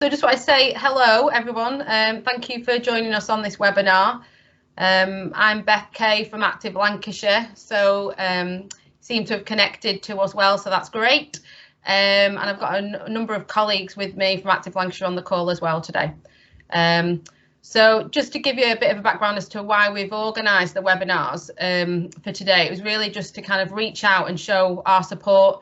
So I just want to say hello, everyone. Thank you for joining us on this webinar. I'm Beth Kay from Active Lancashire, so seem to have connected to us well, so that's great. And I've got a number of colleagues with me from Active Lancashire on the call as well today. So just to give you a bit of a background as to why we've organised the webinars for today, it was really just to kind of reach out and show our support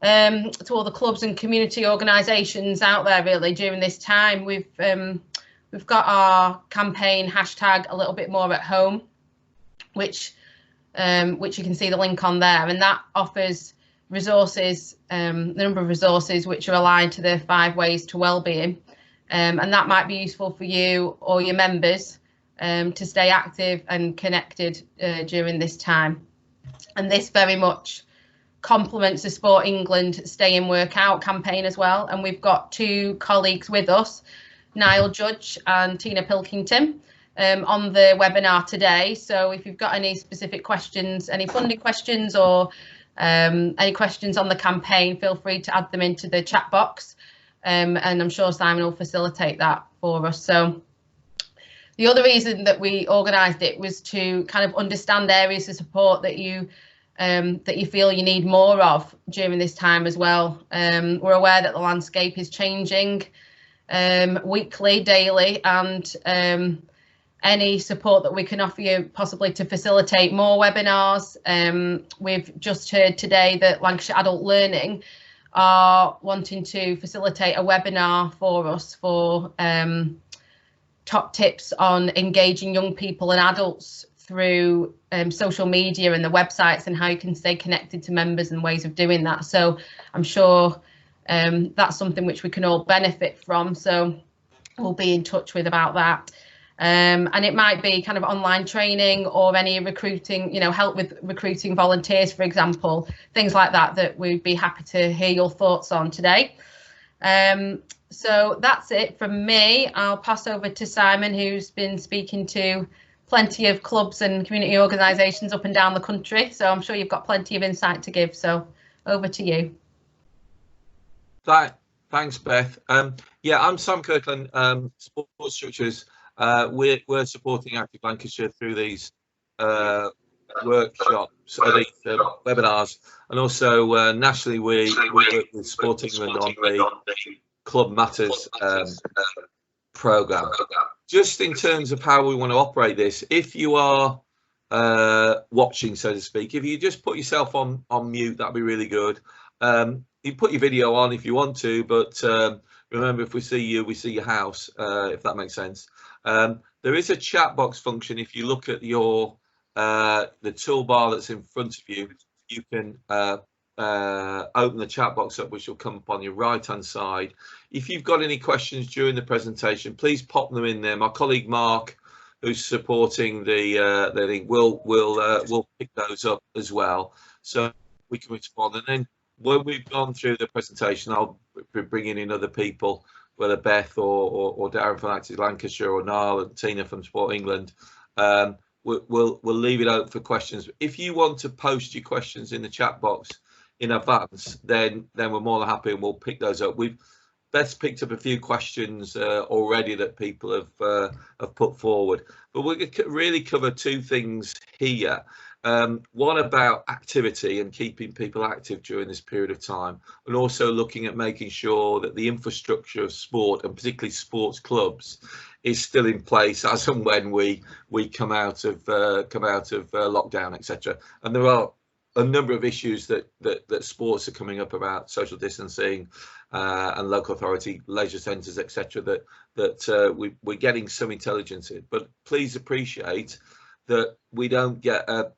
to all the clubs and community organisations out there really during this time. We've got our campaign hashtag a little bit more at home, which you can see the link on there, and that offers resources, the number of resources which are aligned to the 5 ways to wellbeing, and that might be useful for you or your members to stay active and connected during this time. And this very much complements the Sport England Stay in Work Out campaign as well. And we've got 2 colleagues with us, Niall Judge and Tina Pilkington, on the webinar today. So if you've got any specific questions, any funding questions or any questions on the campaign, feel free to add them into the chat box. And I'm sure Simon will facilitate that for us. So the other reason that we organised it was to kind of understand areas of support that you feel you need more of during this time as well. We're aware that the landscape is changing weekly, daily, and any support that we can offer you possibly to facilitate more webinars. We've just heard today that Lancashire Adult Learning are wanting to facilitate a webinar for us for top tips on engaging young people and adults through social media and the websites, and how you can stay connected to members and ways of doing that. So I'm sure that's something which we can all benefit from. So we'll be in touch with about that. And it might be kind of online training or any recruiting, help with recruiting volunteers, for example, things like that, that we'd be happy to hear your thoughts on today. So that's it from me. I'll pass over to Simon, who's been speaking to plenty of clubs and community organisations up and down the country, so I'm sure you've got plenty of insight to give, so over to you. Thanks, Beth. Yeah, I'm Sam Kirkland, Sports Structures. We're supporting Active Lancashire through these workshops, these webinars, and also nationally we work with Sport England on the Club Matters programme. Just in terms of how we want to operate this, if you are watching, so to speak, if you just put yourself on mute, that'd be really good. You put your video on if you want to, but remember, if we see you, we see your house, if that makes sense. There is a chat box function. If you look at your the toolbar that's in front of you, you can open the chat box up, which will come up on your right hand side. If you've got any questions during the presentation, please pop them in there. My colleague Mark, who's supporting the thing, will pick those up as well, so we can respond. And then when we've gone through the presentation, I'll be bringing in other people, whether Beth or Darren from Active Lancashire, or Niall and Tina from Sport England. We'll leave it open for questions. If you want to post your questions in the chat box in advance, then we're more than happy, and we'll pick those up. Beth's picked up a few questions already that people have put forward, but we're going to really cover 2 things here. One about activity and keeping people active during this period of time, and also looking at making sure that the infrastructure of sport, and particularly sports clubs, is still in place as and when we come out of lockdown, etc. And there are a number of issues that sports are coming up about, social distancing and local authority leisure centres, etc. that we're getting some intelligence in. But please appreciate that we don't get a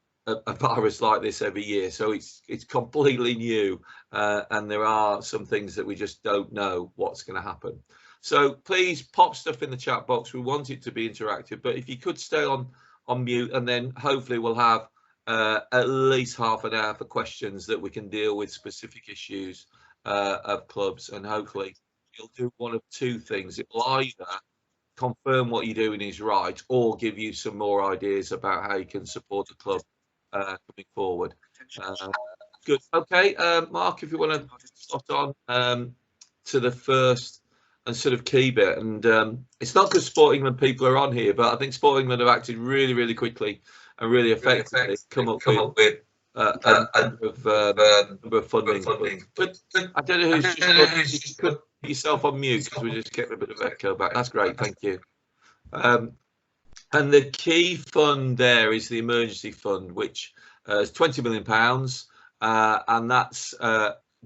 virus like this every year, so it's completely new, and there are some things that we just don't know what's going to happen. So please pop stuff in the chat box. We want it to be interactive, but if you could stay on mute, and then hopefully we'll have at least half an hour for questions that we can deal with specific issues of clubs, and hopefully you'll do one of 2 things. It will either confirm what you're doing is right, or give you some more ideas about how you can support a club coming forward. Good. Okay, Mark, if you want to slot on to the first and sort of keep it. And it's not because Sport England people are on here, but I think Sport England have acted really, really quickly and really effectively come up with a number of funding. But I don't know who's just put yourself on mute because we just get a bit of echo back. That's great, thank you. And the key fund there is the emergency fund, which is £20 million, and that's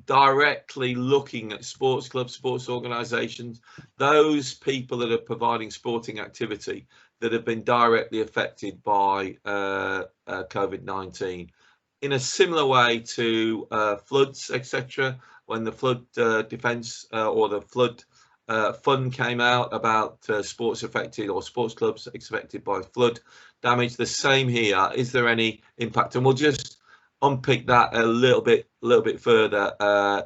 directly looking at sports clubs, sports organisations, those people that are providing sporting activity that have been directly affected by COVID-19. In a similar way to floods, etc., when the flood defence or the flood fund came out about sports affected or sports clubs affected by flood damage, the same here. Is there any impact? And we'll just unpick that a little bit further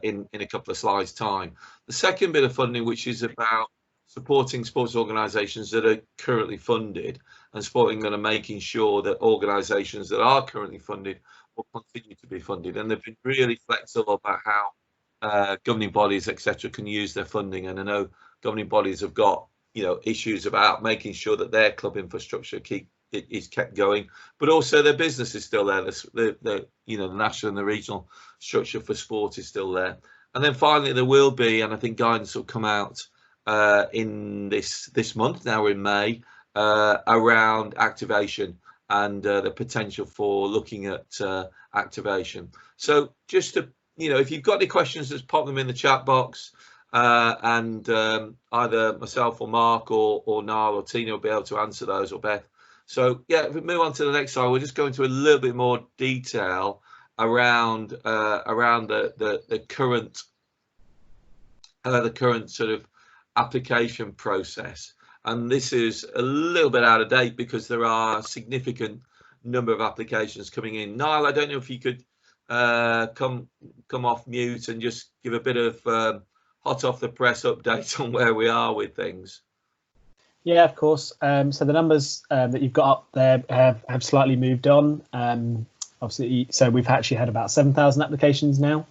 in a couple of slides' time. The second bit of funding, which is about supporting sports organisations that are currently funded, and Sport England are making sure that organisations that are currently funded will continue to be funded, and they've been really flexible about how governing bodies, etc., can use their funding. And I know governing bodies have got, you know, issues about making sure that their club infrastructure is kept going, but also their business is still there. The you know, the national and the regional structure for sport is still there. And then finally, there will be, and I think guidance will come out in this month. Now we're in May, around activation and the potential for looking at activation. So just to, you know, if you've got any questions, just pop them in the chat box, and either myself or Mark or Niall or Tina will be able to answer those, or Beth. So yeah, if we move on to the next slide, we'll just go into a little bit more detail around the current sort of application process. And this is a little bit out of date because there are a significant number of applications coming in. Niall, I don't know if you could come off mute and just give a bit of hot off the press update on where we are with things. Yeah, of course. So the numbers that you've got up there have slightly moved on. Obviously, so we've actually had about 7,000 applications now,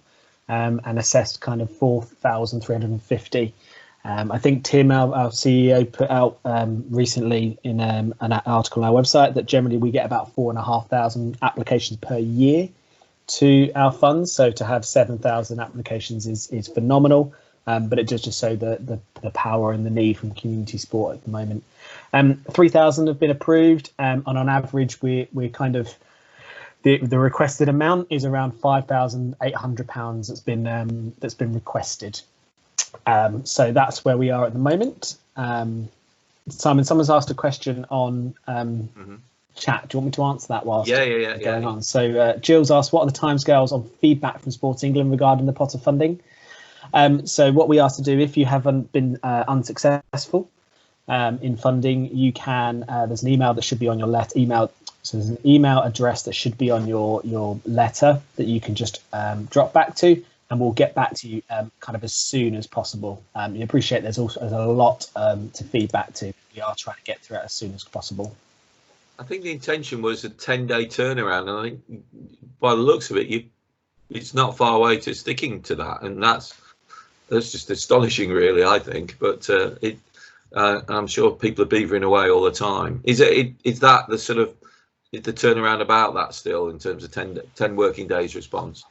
and assessed kind of 4,350. I think Tim, our CEO, put out recently in an article on our website that generally we get about 4,500 applications per year to our funds. So to have 7,000 applications is phenomenal. But it does just show the power and the need from community sport at the moment. 3,000 have been approved, and on average, we're kind of the requested amount is around £5,800 that's been requested. So that's where we are at the moment. Simon, someone's asked a question on chat. Do you want me to answer that whilst going on? So Jill's asked, what are the timescales on feedback from Sport England regarding the pot of funding? So what we asked to do, if you haven't been unsuccessful in funding, you can, there's an email that should be on your email. So there's an email address that should be on your letter that you can just drop back to, and we'll get back to you kind of as soon as possible. You appreciate there's a lot to feed back to. We are trying to get through it as soon as possible. I think the intention was a 10-day turnaround, and I think by the looks of it, it's not far away to sticking to that, and that's just astonishing, really, I think. But I'm sure people are beavering away all the time. Is that the sort of, is the turnaround about that still in terms of 10 working days response?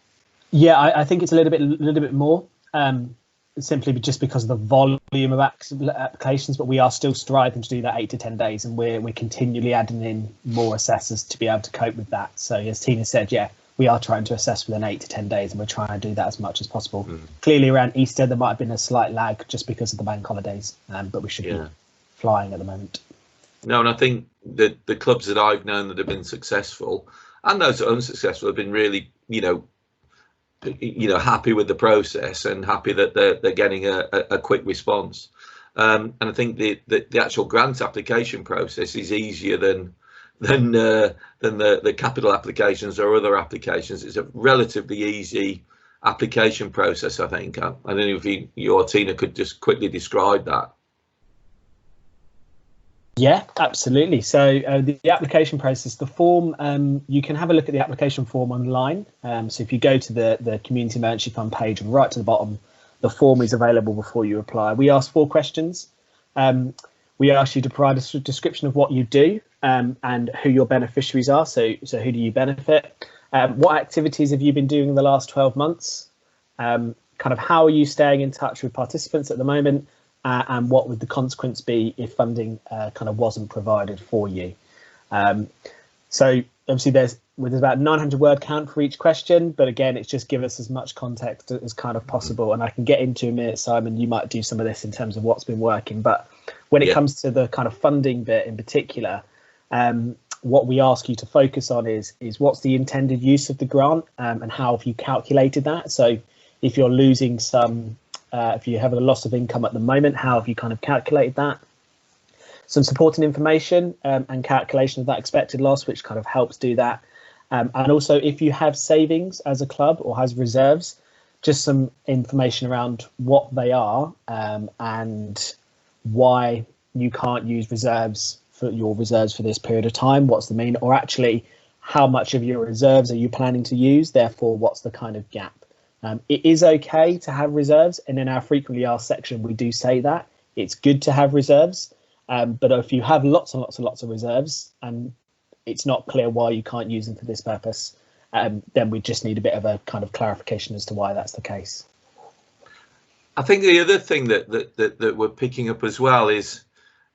Yeah, I think it's a little bit more, simply just because of the volume of applications. But we are still striving to do that 8 to 10 days, and we're continually adding in more assessors to be able to cope with that. So as Tina said, yeah, we are trying to assess within 8 to 10 days, and we're trying to do that as much as possible. Clearly around Easter there might have been a slight lag just because of the bank holidays, but we should be flying at the moment. No, and I think the clubs that I've known that have been successful, and those that are unsuccessful, have been really, happy with the process and happy that they're getting a quick response. And I think the actual grant application process is easier than the capital applications or other applications. It's a relatively easy application process, I think. I don't know if you or Tina could just quickly describe that. Yeah, absolutely. So the application process, the form, you can have a look at the application form online. So if you go to the Community Emergency Fund page, right to the bottom, the form is available before you apply. We ask 4 questions. We ask you to provide a description of what you do and who your beneficiaries are. So who do you benefit? What activities have you been doing in the last 12 months? Kind of how are you staying in touch with participants at the moment? And what would the consequence be if funding kind of wasn't provided for you? So obviously there's about 900 word count for each question, but again, it's just give us as much context as kind of possible. And I can get into a minute, Simon, you might do some of this in terms of what's been working, but when it comes to the kind of funding bit in particular, what we ask you to focus on is what's the intended use of the grant and how have you calculated that? So if you're losing some, if you have a loss of income at the moment, how have you kind of calculated that? Some supporting information and calculation of that expected loss, which kind of helps do that. And also if you have savings as a club or has reserves, just some information around what they are and why you can't use reserves for this period of time. What's the mean? Or actually, how much of your reserves are you planning to use? Therefore, what's the kind of gap? It is okay to have reserves. And in our frequently asked section, we do say that it's good to have reserves. But if you have lots and lots of reserves and it's not clear why you can't use them for this purpose, then we just need a bit of a kind of clarification as to why that's the case. I think the other thing that we're picking up as well is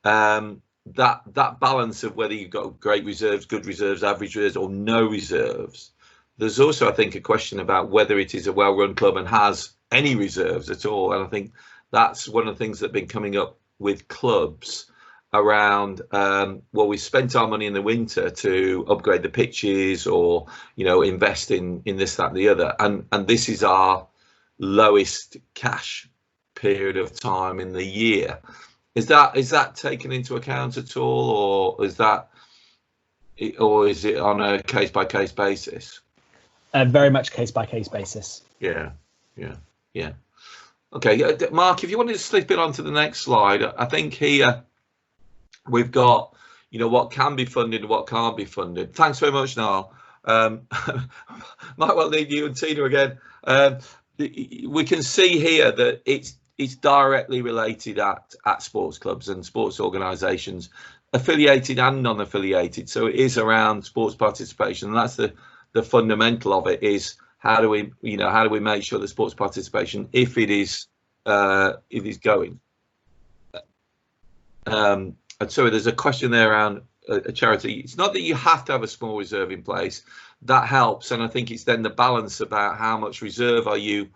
that balance of whether you've got great reserves, good reserves, average reserves, or no reserves. There's also, I think, a question about whether it is a well-run club and has any reserves at all. And I think that's one of the things that have been coming up with clubs around, well, we spent our money in the winter to upgrade the pitches or, invest in this, that, and the other. And this is our lowest cash period of time in the year. Is that taken into account at all, or is it on a case-by-case basis? Very much case-by-case basis. Yeah. Okay, Mark, if you wanted to slip it onto the next slide, I think here we've got, what can be funded and what can't be funded. Thanks very much, Niall. Might well need you and Tina again. We can see here that it's directly related at sports clubs and sports organisations, affiliated and non-affiliated. So it is around sports participation, and that's the fundamental of it. Is how do we make sure that sports participation, if it is going. Sorry, there's a question there around a charity. It's not that you have to have a small reserve in place. That helps, and I think it's then the balance about how much reserve are you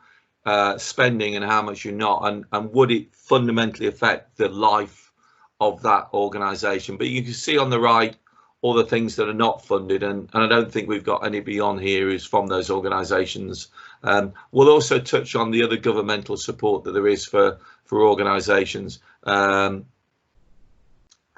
spending and how much you're not, and would it fundamentally affect the life of that organisation. But you can see on the right all the things that are not funded, and I don't think we've got anybody on here who's from those organisations. We'll also touch on the other governmental support that there is for organisations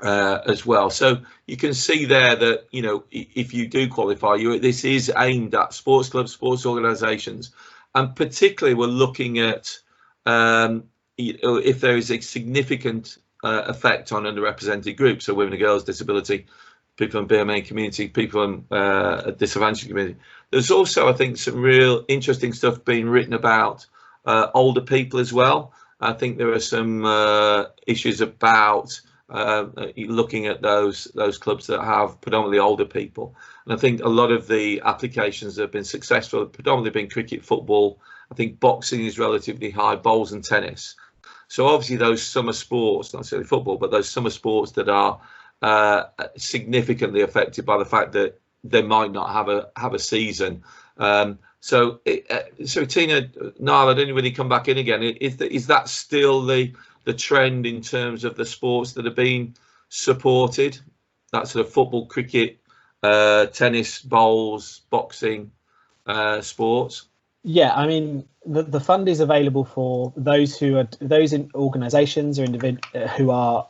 as well. So you can see there that if you do qualify, this is aimed at sports clubs, sports organisations. And particularly, we're looking at if there is a significant effect on underrepresented groups, so women and girls, disability, people in BMA community, people in disadvantaged community. There's also, I think, some real interesting stuff being written about older people as well. I think there are some issues about looking at those clubs that have predominantly older people. And I think a lot of the applications that have been successful have predominantly been cricket, football. I think boxing is relatively high, bowls and tennis. So obviously those summer sports, not necessarily football, but those summer sports that are significantly affected by the fact that they might not have a season. So Tina, Niall, I didn't really come back in again. Is that still the trend in terms of the sports that are being supported? That sort of football, cricket, tennis, bowls, boxing, sports. Yeah, I mean the fund is available for those in organisations or who are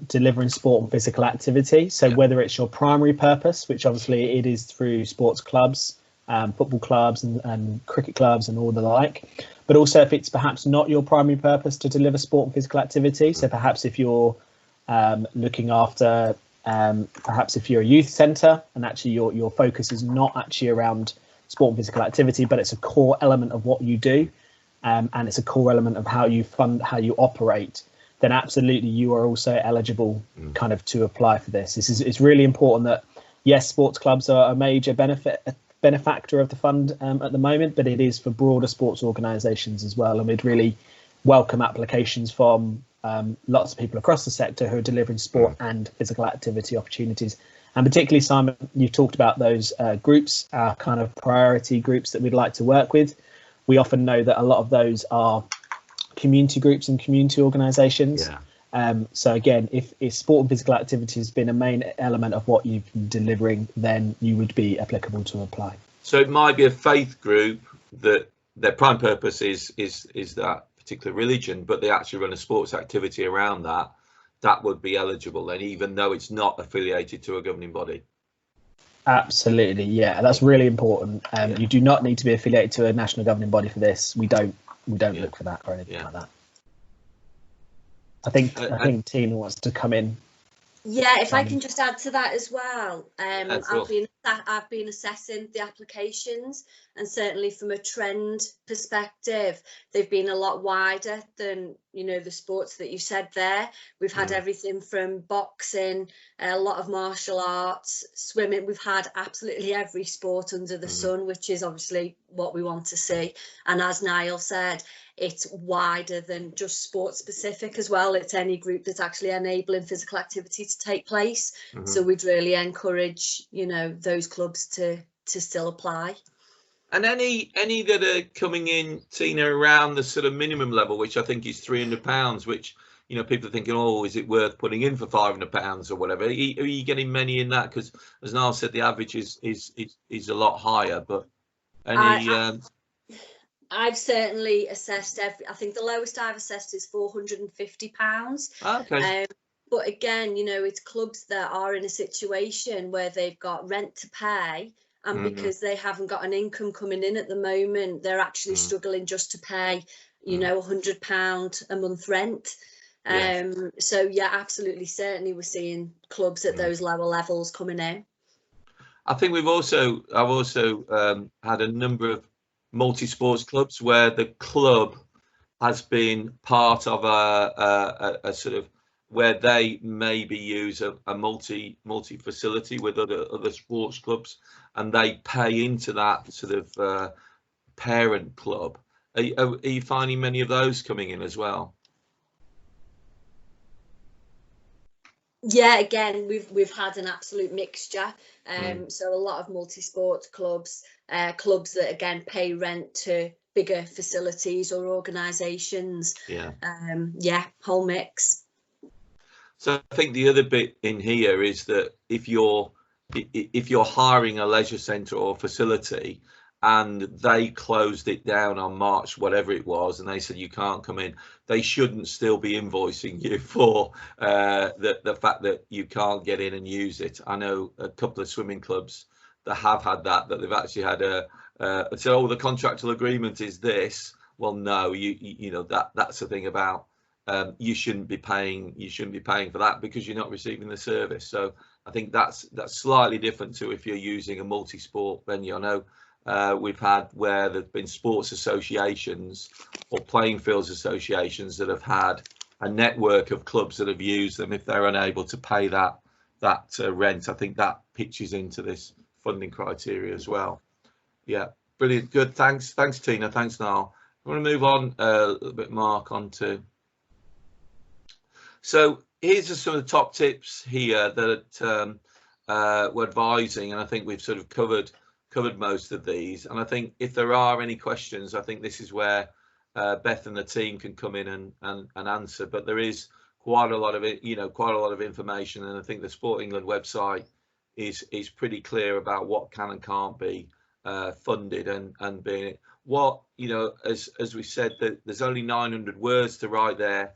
delivering sport and physical activity. So whether it's your primary purpose, which obviously it is through sports clubs, football clubs and cricket clubs and all the like, but also if it's perhaps not your primary purpose to deliver sport and physical activity. So perhaps if you're looking after, perhaps if you're a youth centre and actually your focus is not actually around sport and physical activity, but it's a core element of what you do, and it's a core element of how you fund, how you operate, then absolutely you are also eligible kind of to apply for this. It's really important that, yes, sports clubs are a major benefactor of the fund at the moment, but it is for broader sports organisations as well. And we'd really welcome applications from lots of people across the sector who are delivering sport and physical activity opportunities. And particularly, Simon, you've talked about those groups, our kind of priority groups that we'd like to work with. We often know that a lot of those are community groups and community organisations. So again, if sport and physical activity has been a main element of what you've been delivering, then you would be applicable to apply. So it might be a faith group that their prime purpose is that particular religion, but they actually run a sports activity around that. That would be eligible then, even though it's not affiliated to a governing body. Absolutely, yeah, that's really important. You do not need to be affiliated to a national governing body for this. We don't look for that or anything like that. I think Tina wants to come in. Yeah, if I can just add to that as well. I've been assessing the applications, and certainly from a trend perspective, they've been a lot wider than, you know, the sports that you said there. We've had everything from boxing, a lot of martial arts, swimming. We've had absolutely every sport under the sun, which is obviously what we want to see. And as Niall said, it's wider than just sport specific as well. It's any group that's actually enabling physical activity to take place. So we'd really encourage, you know, those clubs to still apply. And any that are coming in, Tina, around the sort of minimum level, which I think is £300, which, you know, people are thinking, oh, is it worth putting in for £500 or whatever? Are you getting many in that? Because as Niall said, the average is a lot higher. But any I've certainly assessed I think the lowest I've assessed is £450. Okay. But again, you know, it's clubs that are in a situation where they've got rent to pay, and because they haven't got an income coming in at the moment, they're actually struggling just to pay, you know, £100 a month rent. So yeah, absolutely, certainly we're seeing clubs at those lower levels coming in. I think I've also had a number of multi-sports clubs where the club has been part of a sort of, where they maybe use a multi facility with other sports clubs, and they pay into that sort of parent club. Are you finding many of those coming in as well? Yeah, again, we've had an absolute mixture. So a lot of multi-sport clubs, clubs that again pay rent to bigger facilities or organisations. Whole mix. So I think the other bit in here is that if you're hiring a leisure centre or facility and they closed it down on March, whatever it was, and they said you can't come in, they shouldn't still be invoicing you for the fact that you can't get in and use it. I know a couple of swimming clubs that have had that they've actually had so, oh, the contractual agreement is this. Well, no, you know, that's the thing about you shouldn't be paying for that because you're not receiving the service. So I think that's slightly different to if you're using a multi-sport venue. I know we've had where there's been sports associations or playing fields associations that have had a network of clubs that have used them. If they're unable to pay that rent, I think that pitches into this funding criteria as well. Yeah, brilliant, good. Thanks Tina, thanks Niall. I want to move on a little bit, Mark, onto. So here's just some of the top tips here that we're advising, and I think we've sort of covered most of these. And I think if there are any questions, I think this is where Beth and the team can come in and answer. But there is quite a lot of it, you know, quite a lot of information, and I think the Sport England website is pretty clear about what can and can't be funded and being what, you know, as we said, that there's only 900 words to write there.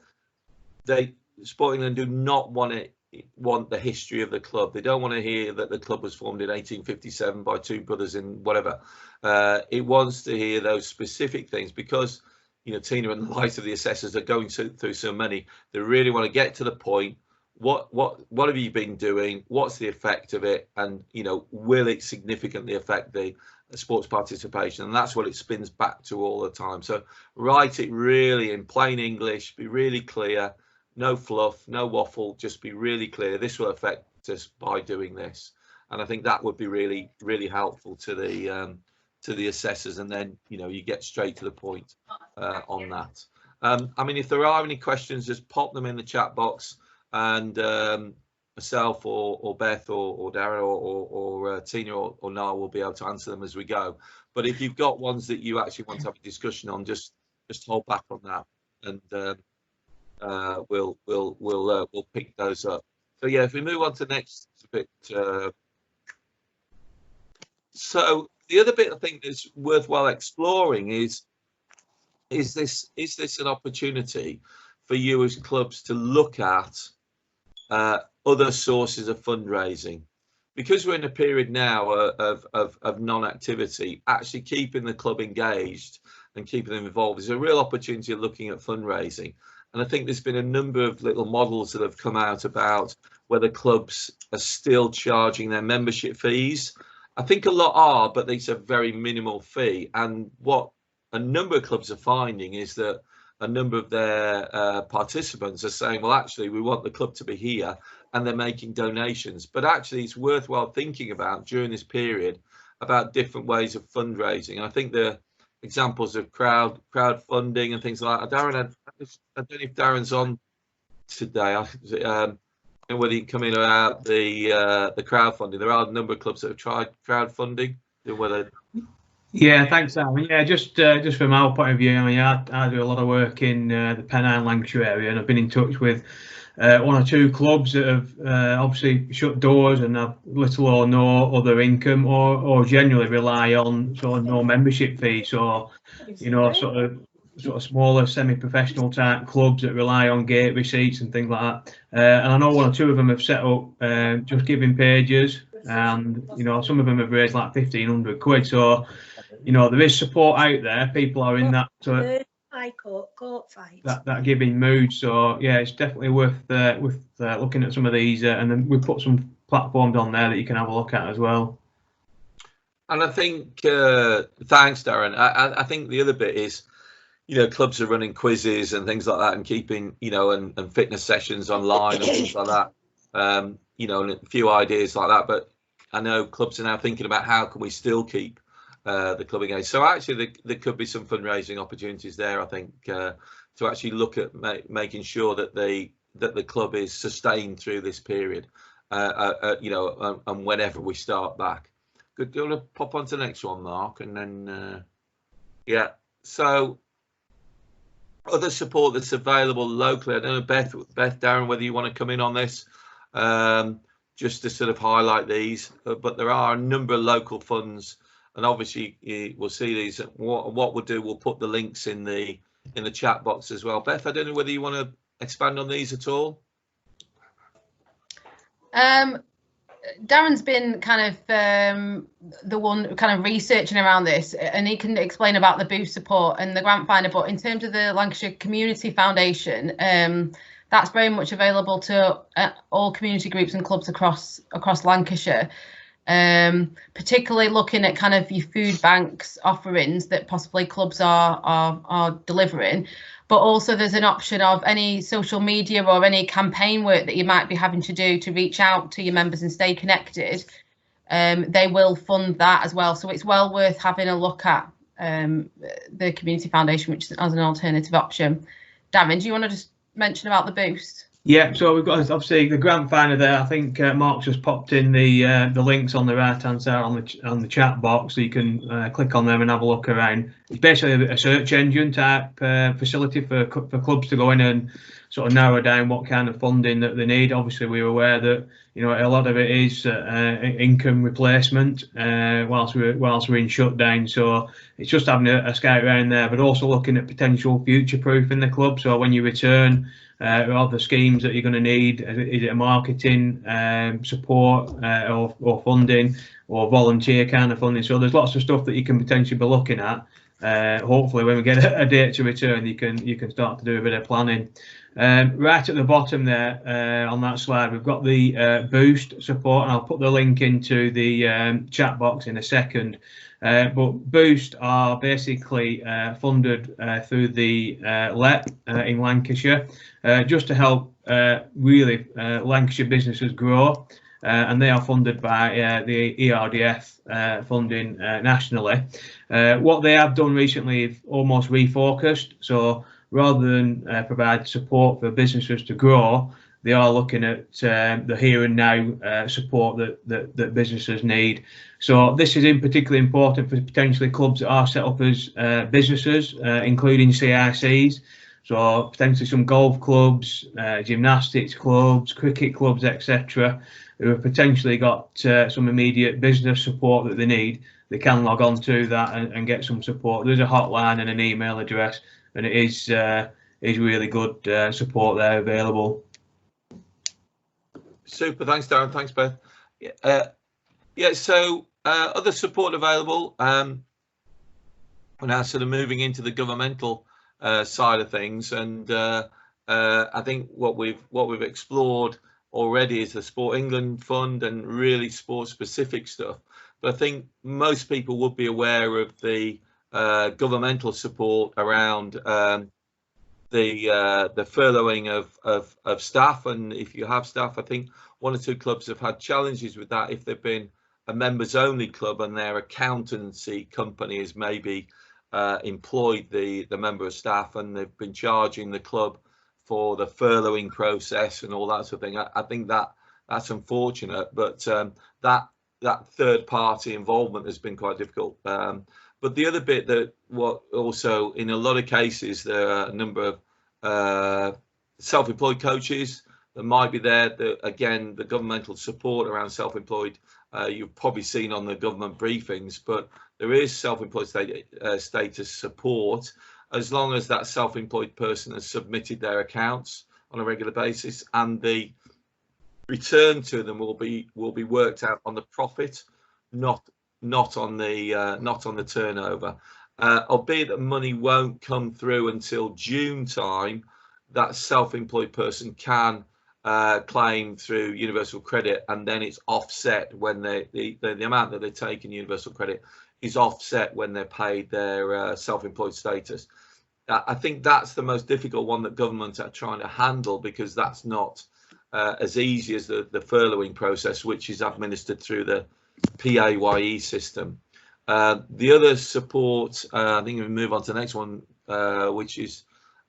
Sport England do not want the history of the club. They don't want to hear that the club was formed in 1857 by two brothers in whatever. It wants to hear those specific things because, you know, Tina and the likes of the assessors are going through so many. They really want to get to the point. what have you been doing? What's the effect of it? And, you know, will it significantly affect the sports participation? And that's what it spins back to all the time. So write it really in plain English, be really clear, no fluff, no waffle, just be really clear. This will affect us by doing this. And I think that would be really, really helpful to the assessors. And then, you know, you get straight to the point on that. I mean, if there are any questions, just pop them in the chat box, and myself or Beth or Darren or Tina or Niall will be able to answer them as we go. But if you've got ones that you actually want to have a discussion on, just hold back on that, and we'll pick those up. So yeah, if we move on to the next bit. So the other bit I think that's worthwhile exploring is this an opportunity for you as clubs to look at other sources of fundraising? Because we're in a period now of non-activity, actually keeping the club engaged and keeping them involved is a real opportunity of looking at fundraising. And I think there's been a number of little models that have come out about whether clubs are still charging their membership fees. I think a lot are, but it's a very minimal fee. And what a number of clubs are finding is that a number of their participants are saying, well, actually, we want the club to be here, and they're making donations. But actually, it's worthwhile thinking about during this period about different ways of fundraising. I think the examples of crowdfunding and things like that. Darren, I don't know if Darren's on today. And whether you can come in about the crowdfunding. There are a number of clubs that have tried crowdfunding. Whether yeah, thanks, Simon. Yeah, just from our point of view, I mean, I do a lot of work in the Pennine, Lancashire area, and I've been in touch with one or two clubs that have obviously shut doors and have little or no other income, or generally rely on sort of no membership fees, or you know, sort of smaller semi-professional type clubs that rely on gate receipts and things like that. And I know one or two of them have set up just giving pages, and you know, some of them have raised like 1,500 quid. So you know, there is support out there. People are in that that giving mood. So yeah, it's definitely worth looking at some of these, and then we put some platforms on there that you can have a look at as well. And I think thanks, Darren. I think the other bit is, you know, clubs are running quizzes and things like that, and keeping, you know, and fitness sessions online and things like that. You know, and a few ideas like that. But I know clubs are now thinking about how can we still keep the club engaged. So actually, there could be some fundraising opportunities there. I think to actually look at making sure that the club is sustained through this period. You know, and whenever we start back. Good. Do you want to pop on to the next one, Mark, and then yeah. So other support that's available locally. I don't know, Beth, Darren, whether you want to come in on this, just to sort of highlight these. But there are a number of local funds, and obviously we'll see these. What we'll do, we'll put the links in the chat box as well. Beth, I don't know whether you want to expand on these at all. Darren's been kind of the one kind of researching around this, and he can explain about the boost support and the grant finder. But in terms of the Lancashire Community Foundation, that's very much available to all community groups and clubs across Lancashire, particularly looking at kind of your food banks offerings that possibly clubs are delivering. But also there's an option of any social media or any campaign work that you might be having to do to reach out to your members and stay connected. They will fund that as well. So it's well worth having a look at the Community Foundation, which is as an alternative option. Darren, do you want to just mention about the boost? Yeah, so we've got obviously the grant finder there. I think Mark's just popped in the links on the right hand side on the chat box, so you can click on them and have a look around. It's basically a search engine type facility for clubs to go in and sort of narrow down what kind of funding that they need. Obviously, we're aware that, you know, a lot of it is income replacement whilst we're in shutdown. So it's just having a scout around there, but also looking at potential future proof in the club. So when you return, are the schemes that you're going to need? Is it a marketing support or funding or volunteer kind of funding? So there's lots of stuff that you can potentially be looking at. Hopefully, when we get a date to return, you can start to do a bit of planning. Right at the bottom there on that slide, we've got the Boost support, and I'll put the link into the chat box in a second. But Boost are basically funded through the LEP in Lancashire, just to help really Lancashire businesses grow. And they are funded by the ERDF funding nationally. What they have done recently is almost refocused. So rather than provide support for businesses to grow, they are looking at the here and now support that businesses need. So this is in particular important for potentially clubs that are set up as businesses, including CICs. So potentially some golf clubs, gymnastics clubs, cricket clubs, etc., who have potentially got some immediate business support that they need. They can log on to that and get some support. There's a hotline and an email address, and it is really good support there available. Super, thanks Darren, thanks Beth. Yeah, so other support available. We're now sort of moving into the governmental side of things, and I think what we've explored already is the Sport England Fund and really sport specific stuff. But I think most people would be aware of the governmental support around the furloughing of staff, and if you have staff, I think 1 or 2 clubs have had challenges with that if they've been a members only club and their accountancy company has maybe employed the member of staff, and they've been charging the club for the furloughing process and all that sort of thing. I think that's unfortunate, but that third party involvement has been quite difficult. But the other bit that what also in a lot of cases there are a number of self-employed coaches that might be there. Again, the governmental support around self-employed you've probably seen on the government briefings, but there is self-employed status support as long as that self-employed person has submitted their accounts on a regular basis, and the return to them will be worked out on the profit, not on the turnover. Albeit that money won't come through until June time, that self-employed person can claim through universal credit, and then it's offset when the amount that they take in universal credit is offset when they're paid their self-employed status. I think that's the most difficult one that governments are trying to handle, because that's not as easy as the furloughing process, which is administered through the PAYE system. The other support, I think we move on to the next one, which is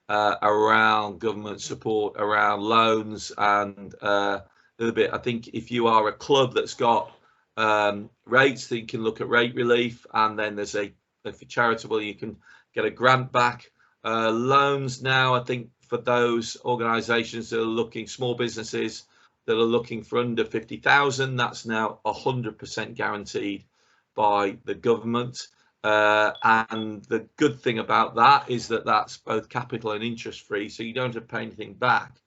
around government support around loans, and a little bit, I think if you are a club that's got rates, that you can look at rate relief, and then there's if you're charitable, you can get a grant back. Loans now, I think for those organisations that are looking, small businesses that are looking for under 50,000, that's now 100% guaranteed by the government. And the good thing about that is that that's both capital and interest free, so you don't have to pay anything back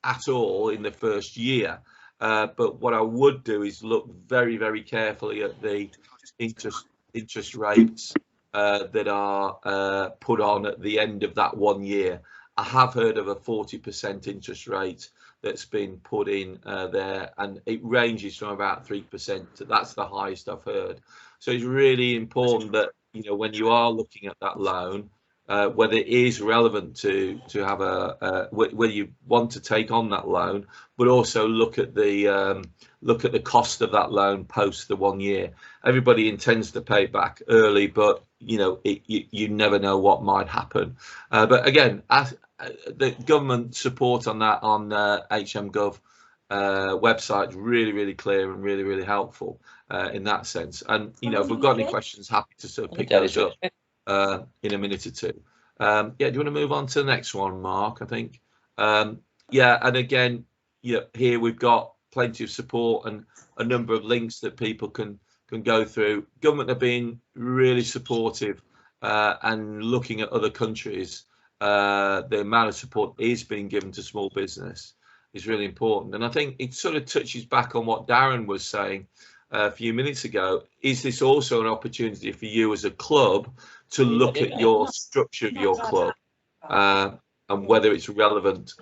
at all in the first year. But what I would do is look very, very carefully at the interest rates that are put on at the end of that 1 year. I have heard of a 40% interest rate that's been put in there, and it ranges from about 3%. That's the highest I've heard. So it's really important that, you know, when you are looking at that loan, whether it is relevant to have whether you want to take on that loan, but also look at the cost of that loan post the 1 year. Everybody intends to pay it back early, but you know, you never know what might happen. But again, the government support on that on HMGov website is really, really clear and really, really helpful in that sense. And you know, if we've got any questions, happy to sort of pick those up in a minute or two. Yeah, do you want to move on to the next one, Mark? I think. Yeah, and again, yeah, here we've got plenty of support and a number of links that people can go through. Government have been really supportive and looking at other countries. The amount of support is being given to small business is really important, and I think it sort of touches back on what Darren was saying a few minutes ago. Is this also an opportunity for you as a club to look at your structure of your club? and whether it's relevant,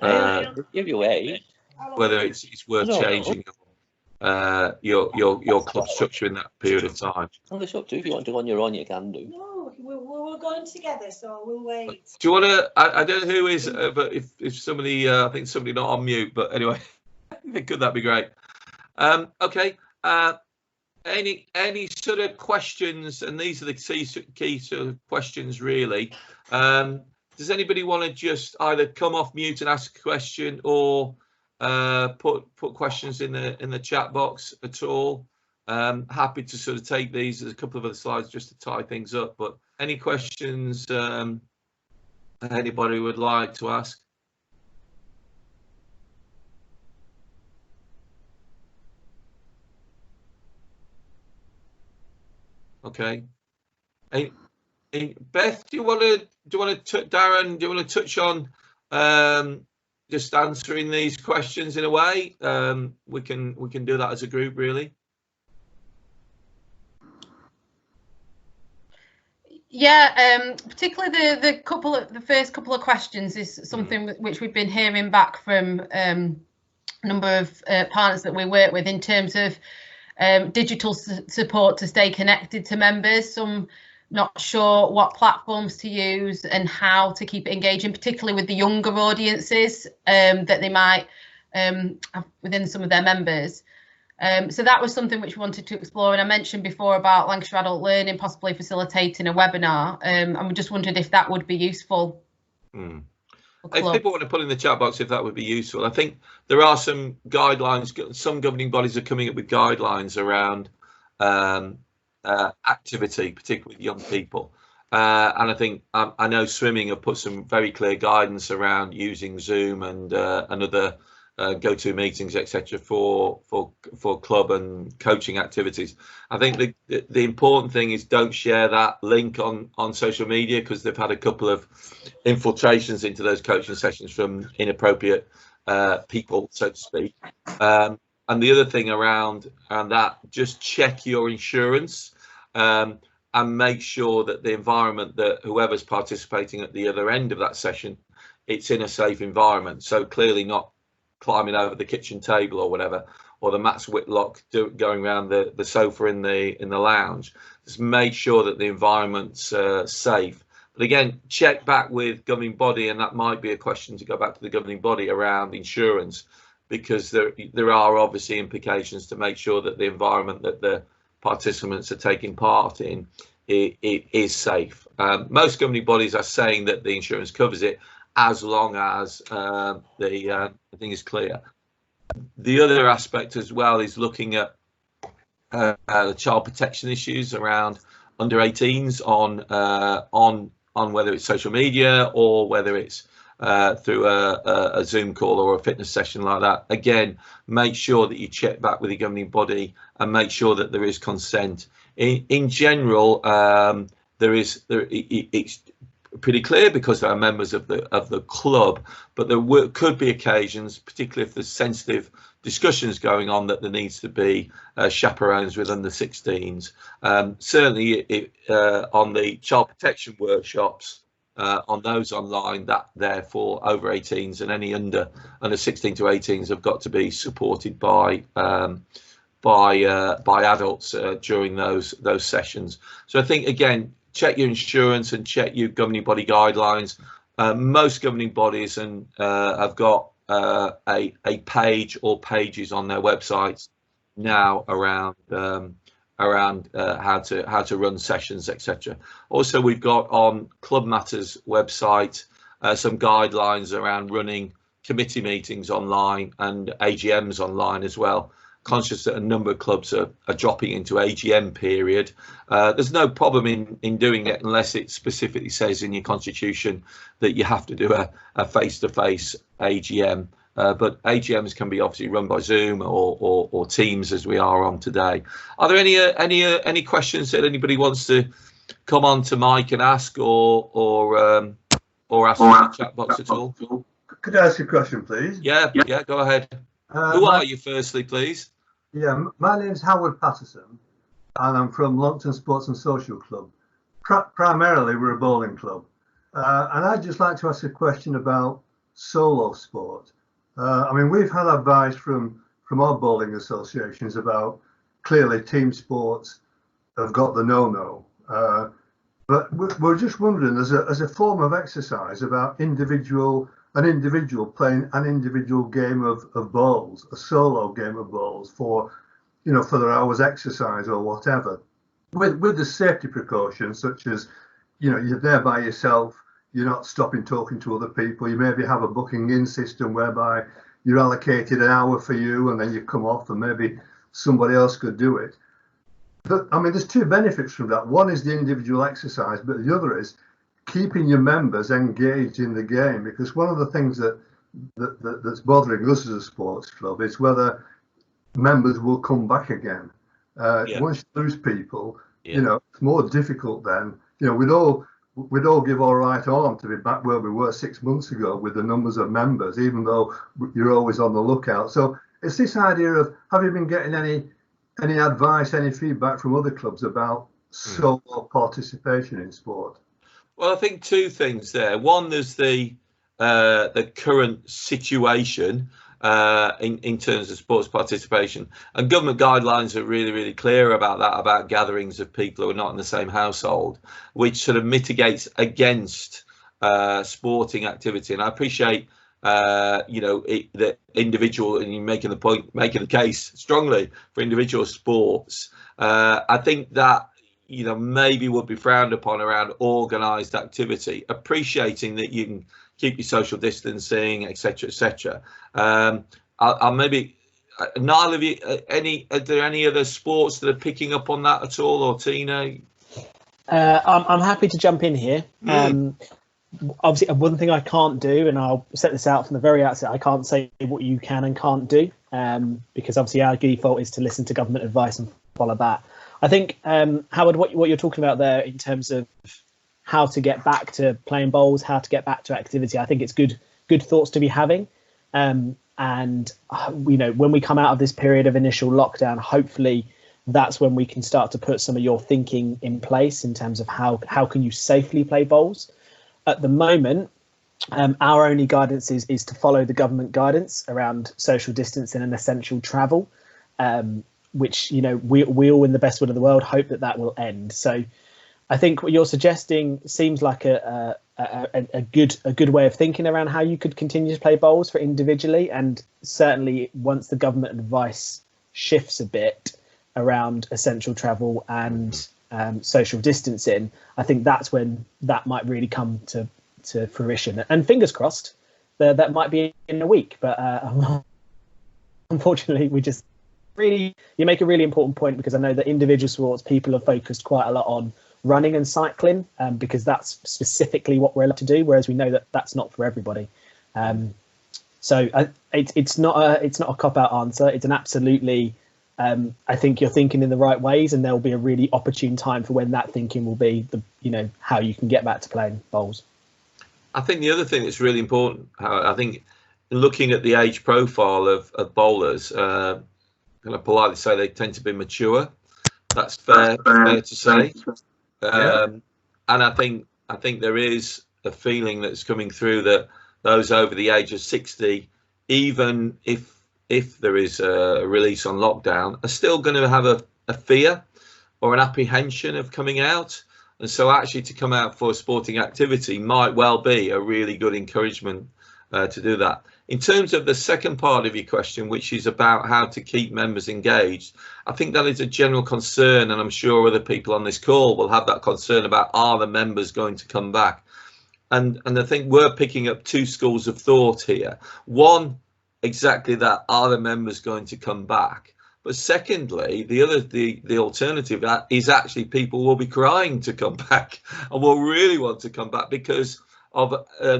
give you away. Whether it's worth changing your club structure in that period of time. Well, it's up to you. If you want to go on your own, you can do. No, we're going together, so we'll wait. Do you want to? I don't know who is, but if somebody, I think somebody not on mute. But anyway, could that be great? Okay. Any sort of questions? And these are the key sort of questions, really. Does anybody want to just either come off mute and ask a question, or put questions in the chat box at all? Happy to sort of take these. There's a couple of other slides just to tie things up. But any questions anybody would like to ask? Okay. Beth, do you want to Darren, do you want to touch on just answering these questions in a way? We can do that as a group, really. Yeah, particularly the first couple of questions is something which we've been hearing back from a number of partners that we work with in terms of digital support to stay connected to members. Some not sure what platforms to use and how to keep it engaging, particularly with the younger audiences that they might have within some of their members. So that was something which we wanted to explore, and I mentioned before about Lancashire Adult Learning possibly facilitating a webinar, and we just wondered if that would be useful. If people want to put in the chat box if that would be useful. I think there are some guidelines, some governing bodies are coming up with guidelines around activity, particularly with young people, and I think I know swimming have put some very clear guidance around using Zoom and other go-to meetings, etc., for club and coaching activities. I think the important thing is don't share that link on social media, because they've had a couple of infiltrations into those coaching sessions from inappropriate people, so to speak. And the other thing around that, just check your insurance and make sure that the environment that whoever's participating at the other end of that session, it's in a safe environment. So clearly not climbing over the kitchen table or whatever, or the Matt's Whitlock going around the sofa in the lounge. Just make sure that the environment's safe. But again, check back with governing body, and that might be a question to go back to the governing body around insurance, because there are obviously implications to make sure that the environment that the participants are taking part in it is safe. Most governing bodies are saying that the insurance covers it, as long as the thing is clear. The other aspect as well is looking at the child protection issues around under 18s on whether it's social media or whether it's through a Zoom call or a fitness session like that. Again, make sure that you check back with the governing body and make sure that there is consent. In general, it's pretty clear because they are members of the club, but there could be occasions, particularly if there's sensitive discussions going on, that there needs to be chaperones with under 16s. Certainly on the child protection workshops, on those online, that therefore over 18s and any under 16 to 18s have got to be supported by adults during those sessions. So I think, again, check your insurance and check your governing body guidelines. Most governing bodies have got a page or pages on their websites now around how to run sessions, etc. Also, we've got on Club Matters website some guidelines around running committee meetings online and AGMs online as well. Conscious that a number of clubs are dropping into AGM period. There's no problem in doing it unless it specifically says in your constitution that you have to do a face-to-face AGM. But AGMs can be obviously run by Zoom or Teams, as we are on today. Are there any questions that anybody wants to come on to mic and ask or ask in the chat box at all? Could I ask a question, please? Yeah, go ahead. Who are you, firstly, please? Yeah, my name's Howard Patterson, and I'm from Longton Sports and Social Club. Primarily, we're a bowling club. And I'd just like to ask a question about solo sport. I mean, we've had advice from our bowling associations about clearly team sports have got the no-no. But we're just wondering, as a form of exercise, about an individual playing an individual game of bowls, a solo game of bowls for their hour's exercise or whatever, with the safety precautions such as, you're there by yourself, you're not stopping talking to other people. You maybe have a booking in system whereby you're allocated an hour for you and then you come off and maybe somebody else could do it. But I mean, there's two benefits from that. One is the individual exercise, but the other is keeping your members engaged in the game, because one of the things that's bothering us as a sports club is whether members will come back again. Once you lose people, it's more difficult then. We'd all give our right arm to be back where we were 6 months ago with the numbers of members, even though you're always on the lookout. So it's this idea of, have you been getting any advice, any feedback from other clubs about solo participation in sport? Well, I think two things there. One, there's the current situation in terms of sports participation, and government guidelines are really, really clear about that, about gatherings of people who are not in the same household, which sort of mitigates against sporting activity. And I appreciate the individual, and you're making the case strongly for individual sports. I think that maybe would be frowned upon around organised activity, appreciating that you can keep your social distancing, etc., etc. I'll maybe, Niall, have you are there any other sports that are picking up on that at all, or Tina? I'm happy to jump in here. Obviously, one thing I can't do, and I'll set this out from the very outset, I can't say what you can and can't do, because obviously our default is to listen to government advice and follow that. I think, Howard, what you're talking about there in terms of how to get back to playing bowls, how to get back to activity, I think it's good thoughts to be having. And when we come out of this period of initial lockdown, hopefully that's when we can start to put some of your thinking in place in terms of how can you safely play bowls. At the moment, our only guidance is to follow the government guidance around social distancing and essential travel, which we all, in the best will of the world, hope that will end. So I think what you're suggesting seems like a good way of thinking around how you could continue to play bowls for individually, and certainly once the government advice shifts a bit around essential travel and social distancing, I think that's when that might really come to fruition. And fingers crossed that might be in a week, but unfortunately you make a really important point, because I know that individual sports people are focused quite a lot on running and cycling, because that's specifically what we're allowed to do, whereas we know that that's not for everybody. So it's not a cop-out answer. It's an absolutely, I think you're thinking in the right ways, and there will be a really opportune time for when that thinking will be how you can get back to playing bowls. I think the other thing that's really important, I think, looking at the age profile of bowlers, can I politely say they tend to be mature? That's fair to say. And I think there is a feeling that's coming through that those over the age of 60, even if there is a release on lockdown, are still going to have a fear or an apprehension of coming out. And so actually to come out for sporting activity might well be a really good encouragement to do that. In terms of the second part of your question, which is about how to keep members engaged, I think that is a general concern, and I'm sure other people on this call will have that concern about, are the members going to come back? And I think we're picking up two schools of thought here. One, exactly that, are the members going to come back? But secondly, the alternative is actually people will be crying to come back and will really want to come back because of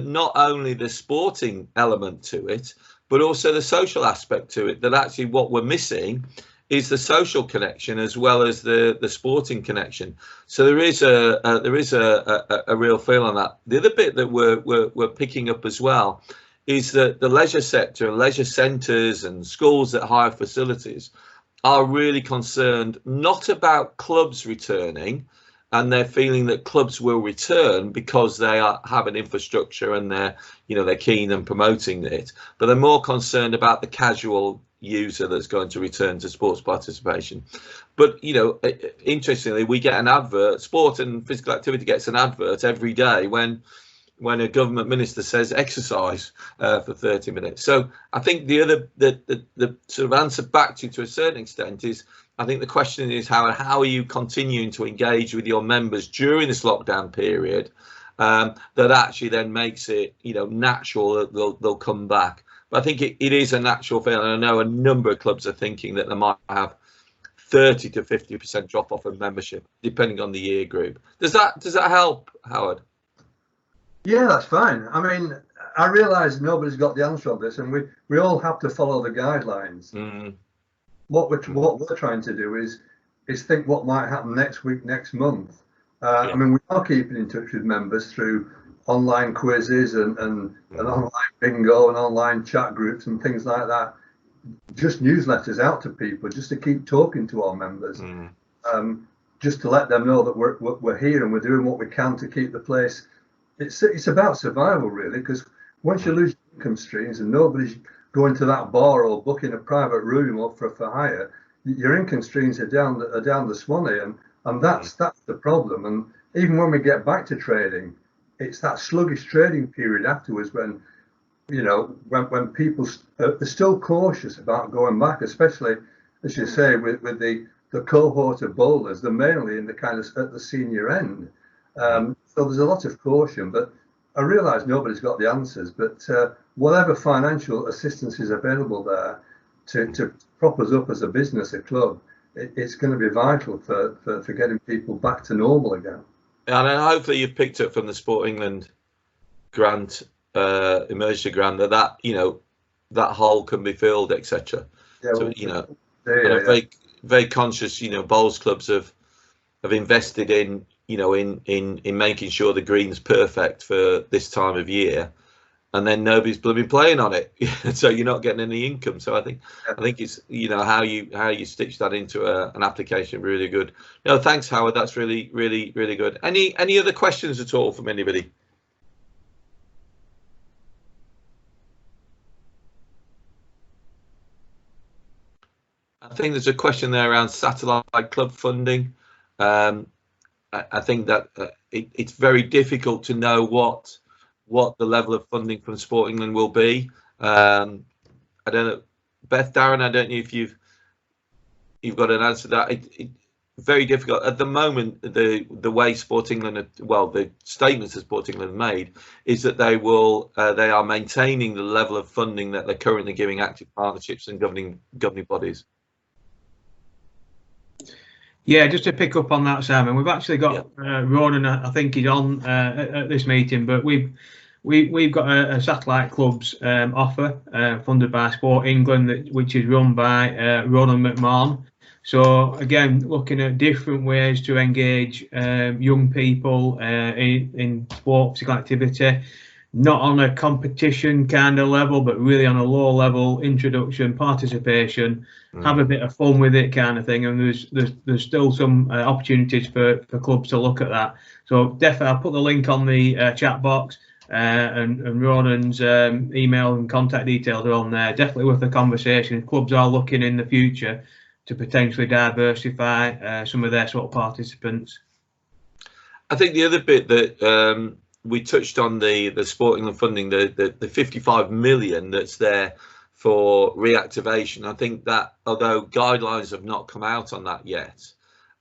not only the sporting element to it, but also the social aspect to it, that actually what we're missing is the social connection as well as the sporting connection. So there is a real feel on that. The other bit that we're picking up as well is that the leisure sector and leisure centres and schools that hire facilities are really concerned not about clubs returning, and they're feeling that clubs will return because they have an infrastructure and they're keen and promoting it, but they're more concerned about the casual user that's going to return to sports participation. But interestingly, we get an advert. Sport and physical activity gets an advert every day when a government minister says exercise for 30 minutes. So I think the sort of answer back to a certain extent is, I think the question is how are you continuing to engage with your members during this lockdown period, that actually then makes it natural that they'll come back. But I think it is a natural feeling. I know a number of clubs are thinking that they might have 30 to 50% drop off of membership depending on the year group. Does that help, Howard? Yeah, that's fine. I mean, I realise nobody's got the answer on this, and we all have to follow the guidelines. Mm. What we're trying to do is think what might happen next week, next month. I mean, we are keeping in touch with members through online quizzes and online bingo and online chat groups and things like that. Just newsletters out to people, just to keep talking to our members, just to let them know that we're here and we're doing what we can to keep the place. It's about survival, really, because once you lose income streams and nobody's going to that bar or booking a private room up for hire, your income streams are down the swanny, and that's the problem. And even when we get back to trading, it's that sluggish trading period afterwards when when people are still cautious about going back, especially, as you say, with the cohort of bowlers. They're mainly in the kind of at the senior end. So there's a lot of caution, but I realise nobody's got the answers. But whatever financial assistance is available there to prop us up as a business, a club, it's going to be vital for getting people back to normal again. And hopefully you've picked up from the Sport England grant, emergency grant, that hole can be filled, etc. Yeah, so I'm very conscious. Bowls clubs have invested in making sure the green's perfect for this time of year, and then nobody's blooming playing on it, so you're not getting any income. So I think it's how you stitch that into an application really good. No, thanks, Howard. That's really good. Any other questions at all from anybody? I think there's a question there around satellite club funding. I think that it's very difficult to know what the level of funding from Sport England will be. I don't know, Beth, Darren, I don't know if you've got an answer to that. It's very difficult at the moment. The way Sport England, the statements that Sport England made is that they are maintaining the level of funding that they're currently giving active partnerships and governing bodies. Yeah, just to pick up on that, Simon, we've actually got Ronan, I think he's on at this meeting, but we've got a satellite clubs offer funded by Sport England, which is run by Ronan McMahon. So again, looking at different ways to engage young people in sport, physical activity, not on a competition kind of level, but really on a low level introduction, participation, have a bit of fun with it kind of thing. And there's still some opportunities for clubs to look at that. So definitely, I'll put the link on the chat box, and Ronan's email and contact details are on there. Definitely worth the conversation. Clubs are looking in the future to potentially diversify some of their sort of participants. I think the other bit that we touched on the Sport England funding, the 55 million that's there for reactivation. I think that although guidelines have not come out on that yet,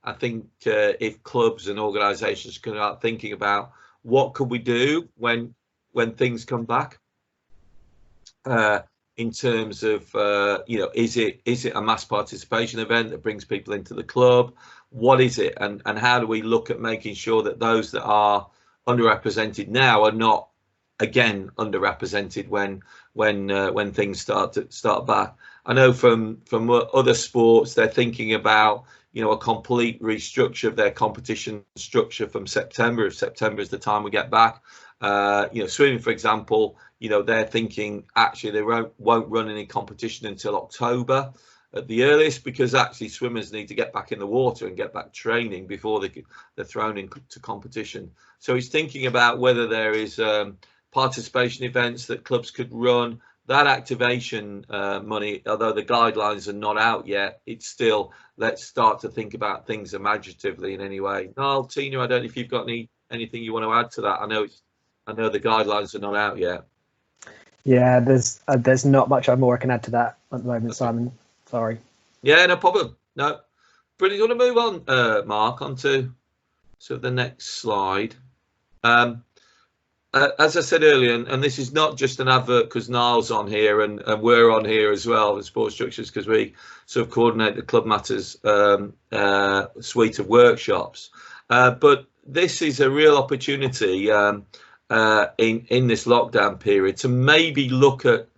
I think if clubs and organisations can start thinking about what could we do when things come back, in terms of is it a mass participation event that brings people into the club? What is it, and how do we look at making sure that those that are underrepresented now are not again underrepresented when things start back? I know from other sports they're thinking about a complete restructure of their competition structure from September, if September is the time we get back. Swimming, for example, they're thinking actually they won't run any competition until October. at the earliest, because actually swimmers need to get back in the water and get back training before they're thrown into competition. So he's thinking about whether there is participation events that clubs could run. That activation money, although the guidelines are not out yet, it's still, let's start to think about things imaginatively in any way. Niall, Tina, I don't know if you've got anything you want to add to that. I know the guidelines are not out yet. Yeah, there's not much more I can add to that at the moment, Simon. Sorry. Yeah, no problem. No, brilliant. You want to move on, Mark, onto the next slide. As I said earlier, and this is not just an advert because Niall's on here and we're on here as well, the Sports Structures, because we sort of coordinate the Club Matters suite of workshops. But this is a real opportunity in this lockdown period to maybe look at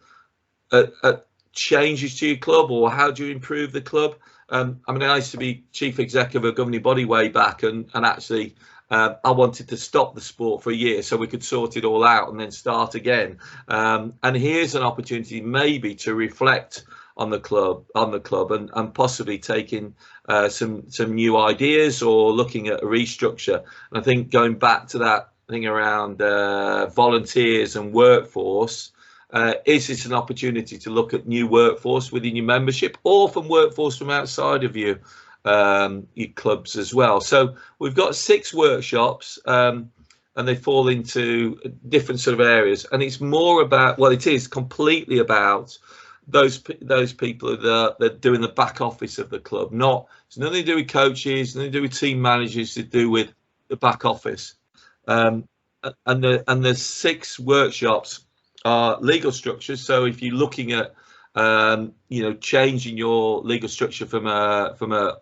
changes to your club, or how do you improve the club. I mean, I used to be chief exec of a governing body way back, and actually I wanted to stop the sport for a year so we could sort it all out and then start again. And here's an opportunity maybe to reflect on the club and possibly taking some new ideas or looking at a restructure. And I think going back to that thing around volunteers and workforce, is this an opportunity to look at new workforce within your membership, or from workforce from outside of your clubs as well? So we've got 6 workshops, and they fall into different sort of areas, and it's more about, well, it is completely about those people that are doing the back office of the club. It's nothing to do with coaches, nothing to do with team managers, to do with the back office. And the 6 workshops are legal structures. So if you're looking at changing your legal structure from a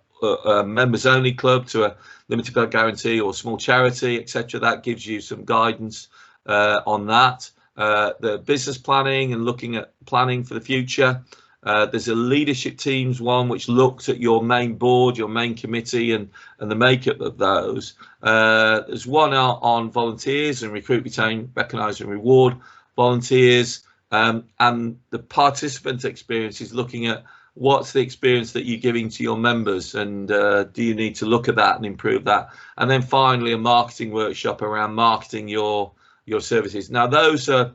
members only club to a limited club guarantee or small charity, etc., that gives you some guidance on that. The business planning and looking at planning for the future. There's a leadership teams one which looks at your main board, your main committee, and the makeup of those. There's one on volunteers and recruit, retain, recognise and reward volunteers, and the participant experience is looking at what's the experience that you're giving to your members, and do you need to look at that and improve that. And then finally a marketing workshop around marketing your services. Now those are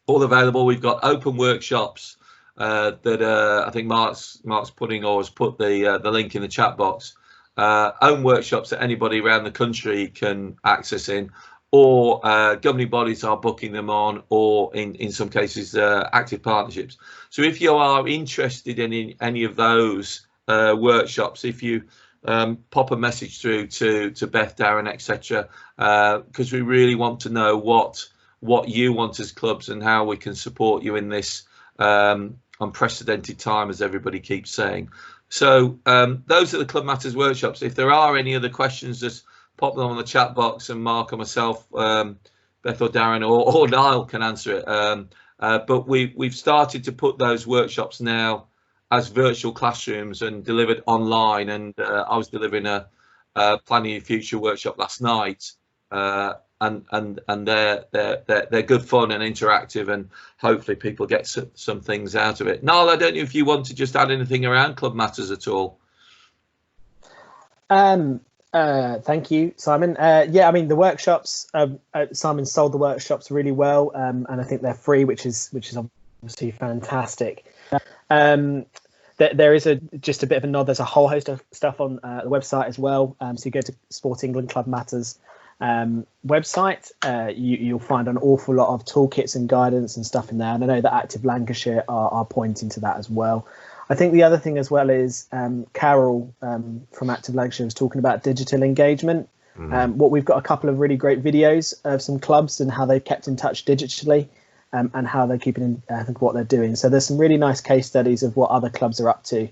all available. We've got open workshops that I think Mark's putting, or has put the link in the chat box. Own workshops that anybody around the country can access in, or governing bodies are booking them on, or in some cases active partnerships. So if you are interested in any of those workshops, if you pop a message through to Beth, Darren, etc., because we really want to know what you want as clubs and how we can support you in this unprecedented time, as everybody keeps saying. So those are the Club Matters workshops. If there are any other questions, just pop them on the chat box, and Mark or myself, Beth or Darren or Niall can answer it. But we've started to put those workshops now as virtual classrooms and delivered online. And I was delivering a Planning Your Future workshop last night, and they're good fun and interactive, and hopefully people get some things out of it. Niall, I don't know if you want to just add anything around Club Matters at all. Thank you, Simon. Yeah, I mean, the workshops, Simon sold the workshops really well, and I think they're free, which is obviously fantastic. There is just a bit of a nod. There's a whole host of stuff on the website as well. So you go to Sport England Club Matters website, you'll find an awful lot of toolkits and guidance and stuff in there. And I know that Active Lancashire are pointing to that as well. I think the other thing as well is Carol from Active Lancashire was talking about digital engagement. What we've got a couple of really great videos of some clubs and how they've kept in touch digitally, and how they're keeping in I think what they're doing. So there's some really nice case studies of what other clubs are up to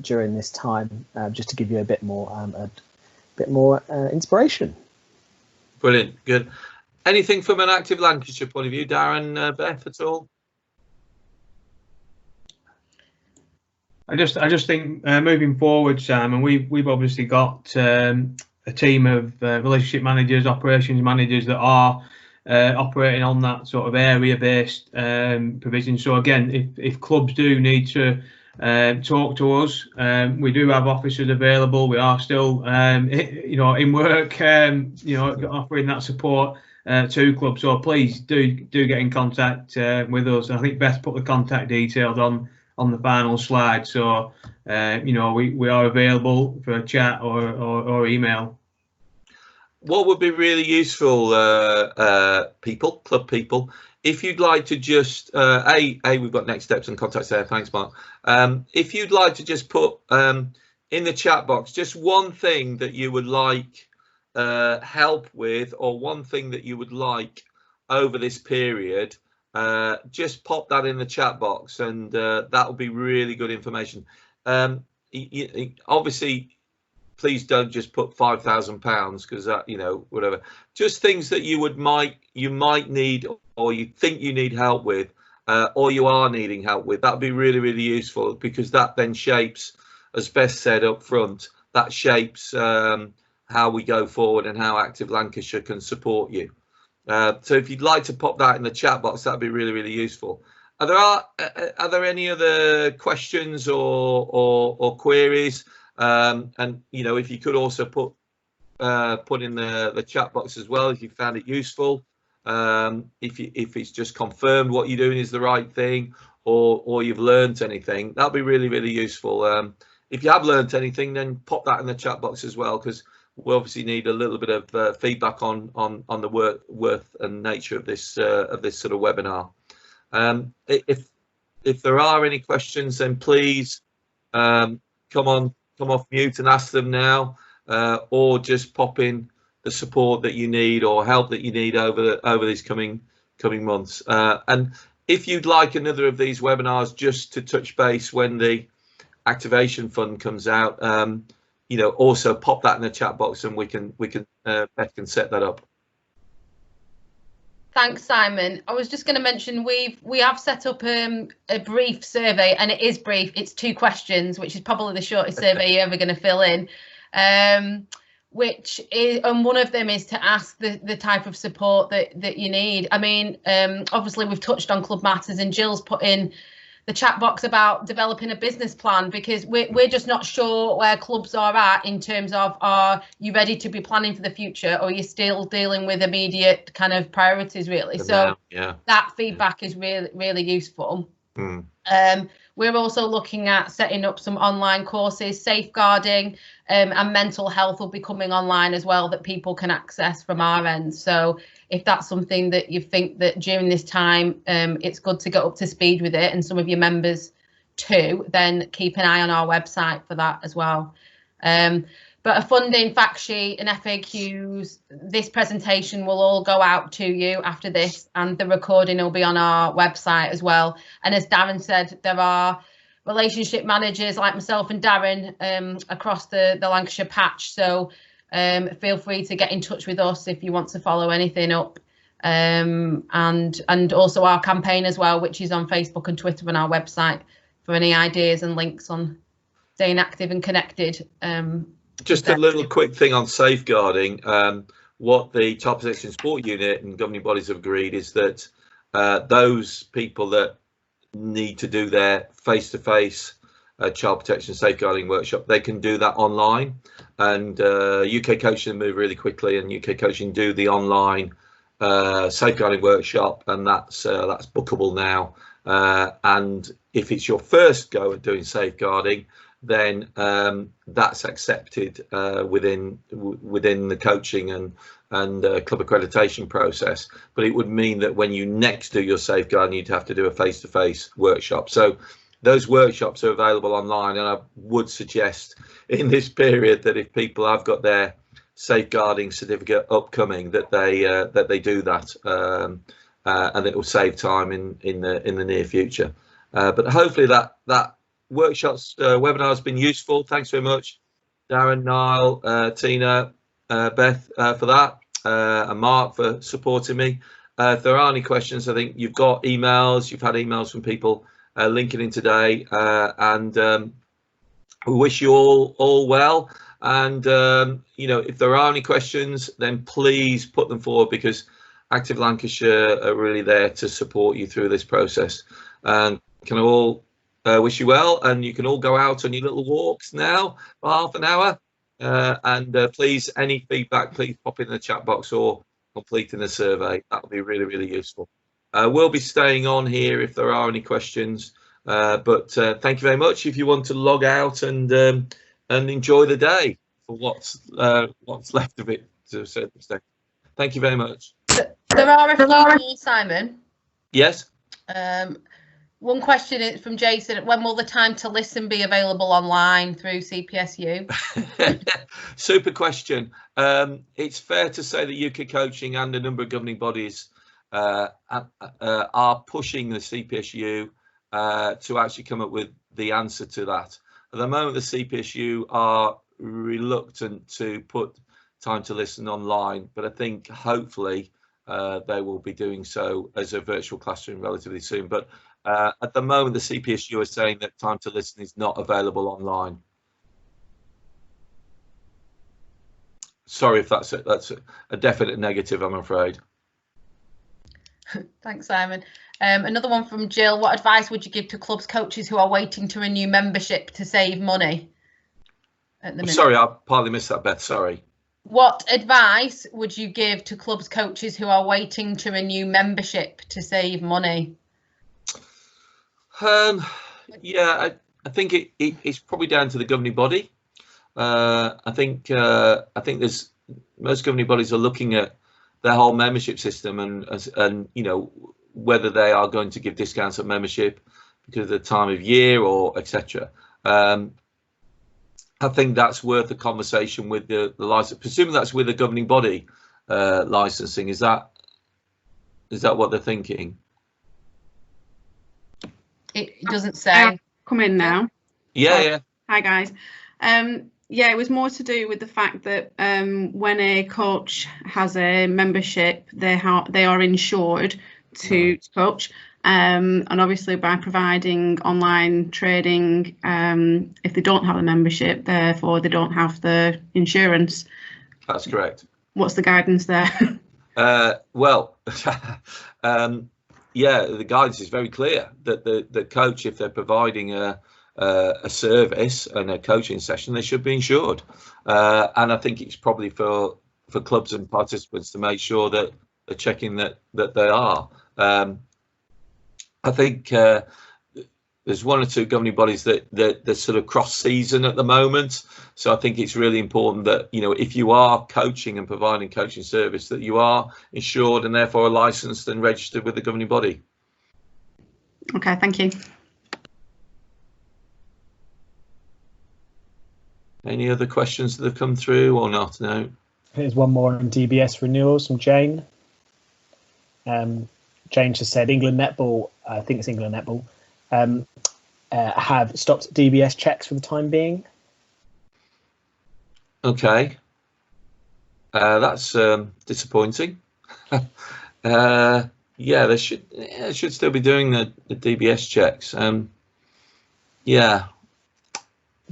during this time, just to give you a bit more inspiration. Brilliant, good. Anything from an Active Lancashire point of view, Darren, Beth, at all? I just think moving forward, Sam, and we've obviously got a team of relationship managers, operations managers that are operating on that sort of area-based provision. So again, if clubs do need to talk to us. We do have officers available. We are still, in work, offering that support to clubs. So please do get in contact with us. I think Beth put the contact details on the final slide. So, we are available for a chat or email. What would be really useful, club people, if you'd like to just, we've got next steps and contacts there. Thanks, Mark. If you'd like to just put in the chat box just one thing that you would like help with, or one thing that you would like over this period, just pop that in the chat box, and that will be really good information. Obviously, please don't just put £5,000, because that, whatever. Just things that you might need, or you think you need help with, or you are needing help with. That'd be really, really useful, because that then shapes, as Beth said up front, that shapes how we go forward and how Active Lancashire can support you. So if you'd like to pop that in the chat box, that'd be really, really useful. Are there any other questions or queries? And if you could also put in the chat box as well, if you found it useful, if it's just confirmed what you're doing is the right thing, or you've learnt anything, that'll be really, really useful. If you have learnt anything, then pop that in the chat box as well, because we obviously need a little bit of feedback on the worth and nature of this sort of webinar. If there are any questions, then please come off mute and ask them now, or just pop in the support that you need or help that you need over these coming months. And if you'd like another of these webinars just to touch base when the activation fund comes out, also pop that in the chat box, and Beth can set that up. Thanks, Simon. I was just going to mention we have set up a brief survey, and it is brief. It's 2 questions, which is probably the shortest survey you're ever going to fill in. And one of them is to ask the type of support that you need. I mean, obviously we've touched on Club Matters, and Jill's put in the chat box about developing a business plan, because we're just not sure where clubs are at in terms of, are you ready to be planning for the future, or are you still dealing with immediate kind of priorities, really? So that feedback is really, really useful. We're also looking at setting up some online courses. Safeguarding and mental health will be coming online as well, that people can access from our end. So if that's something that you think that during this time it's good to get up to speed with it, and some of your members too, then keep an eye on our website for that as well. But a funding fact sheet and FAQs, this presentation will all go out to you after this, and the recording will be on our website as well. And as Darren said, there are relationship managers like myself and Darren across the Lancashire patch. So feel free to get in touch with us if you want to follow anything up. And also our campaign as well, which is on Facebook and Twitter and our website, for any ideas and links on staying active and connected. Just a little quick thing on safeguarding. What the Child Protection Support Unit and governing bodies have agreed is that those people that need to do their face-to-face child protection safeguarding workshop, they can do that online. And UK Coaching move really quickly, and UK Coaching do the online safeguarding workshop, and that's bookable now. And if it's your first go at doing safeguarding, then that's accepted within the coaching and club accreditation process. But it would mean that when you next do your safeguarding, you'd have to do a face-to-face workshop. So those workshops are available online, and I would suggest in this period that if people have got their safeguarding certificate upcoming, that they do that, and it will save time in the near future. But hopefully that workshops webinar has been useful. Thanks very much, Darren, Niall, Tina, Beth, for that, and Mark for supporting me. If there are any questions, I think you've got emails. You've had emails from people linking in today, and we wish you all well. And if there are any questions, then please put them forward, because Active Lancashire are really there to support you through this process. And can I all wish you well, and you can all go out on your little walks now for half an hour. And please, any feedback, please pop in the chat box or completing the survey. That will be really, really useful. We'll be staying on here if there are any questions. But thank you very much. If you want to log out and enjoy the day for what's left of it to a certain extent. Thank you very much. There are a few more, Simon. Yes. One question is from Jason. When will the time to listen be available online through CPSU? Super question. It's fair to say that UK Coaching and a number of governing bodies are pushing the CPSU to actually come up with the answer to that. At the moment, the CPSU are reluctant to put time to listen online, but I think hopefully they will be doing so as a virtual classroom relatively soon. But at the moment, the CPSU are saying that time to listen is not available online. Sorry if that's a definite negative, I'm afraid. Thanks, Simon. Another one from Jill. What advice would you give to clubs coaches who are waiting to renew membership to save money at the minute? Sorry, I partly missed that, Beth. Sorry. What advice would you give to clubs coaches who are waiting to renew membership to save money? Yeah, I think it's probably down to the governing body. I think there's most governing bodies are looking at their whole membership system and you know, whether they are going to give discounts of membership because of the time of year or etc. I think that's worth a conversation with the license. Presuming that's with the governing body licensing. Is that what they're thinking? It doesn't say. Come in now. Yeah. Hi guys. Yeah, it was more to do with the fact that when a coach has a membership, they are insured to coach, and obviously by providing online training, if they don't have a membership, therefore they don't have the insurance. That's correct. What's the guidance there? Well, yeah, the guidance is very clear that the coach, if they're providing a service and a coaching session, they should be insured. And I think it's probably for clubs and participants to make sure that they're checking that they are. I think there's one or two governing bodies that sort of cross season at the moment. So I think it's really important that, you know, if you are coaching and providing coaching service, that you are insured and therefore licensed and registered with the governing body. Okay, thank you. Any other questions that have come through or not? No. Here's one more on DBS renewals from Jane. Jane just said England Netball, I think it's England Netball, have stopped DBS checks for the time being. Okay. That's disappointing. Yeah, they should still be doing the DBS checks. Yeah.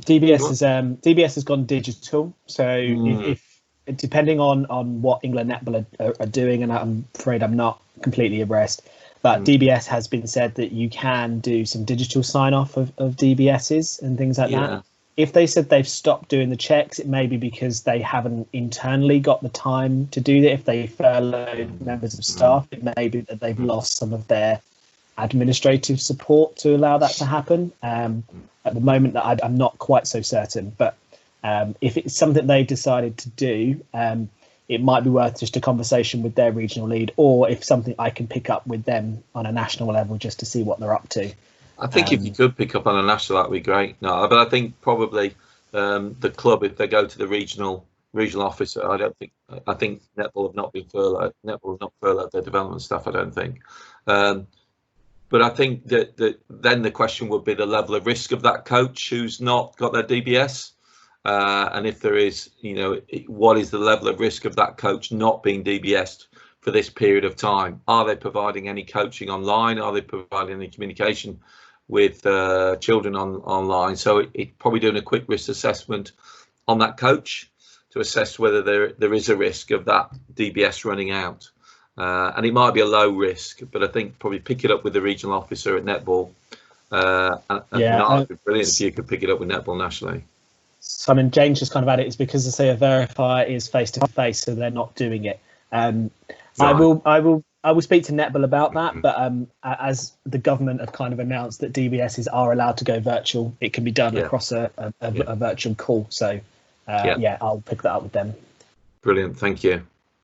DBS has gone digital, so if depending on what England Netball are doing, and I'm afraid I'm not completely abreast, but DBS has been said that you can do some digital sign off of DBSs and things like that. If they said they've stopped doing the checks, it may be because they haven't internally got the time to do that. If they furloughed members of staff, it may be that they've lost some of their administrative support to allow that to happen. At the moment, I'm not quite so certain, but if it's something they've decided to do, it might be worth just a conversation with their regional lead, or if something I can pick up with them on a national level just to see what they're up to. I think if you could pick up on a national, that'd be great. No, but I think probably the club, if they go to the regional officer, I think Netball have not been furloughed. Netball have not furloughed their development staff, I don't think. But I think that then the question would be the level of risk of that coach who's not got their DBS. And if there is, you know, what is the level of risk of that coach not being DBS'd for this period of time? Are they providing any coaching online? Are they providing any communication with children online? So it's probably doing a quick risk assessment on that coach to assess whether there is a risk of that DBS running out. And it might be a low risk, but I think probably pick it up with the regional officer at Netball It'd be brilliant if you could pick it up with Netball nationally. So I mean, James just kind of added it's because they say a verifier is face to face, so they're not doing it. Right. I will speak to Netball about that, but as the government have kind of announced that DBSs are allowed to go virtual, it can be done across a virtual call. So I'll pick that up with them. Brilliant, thank you.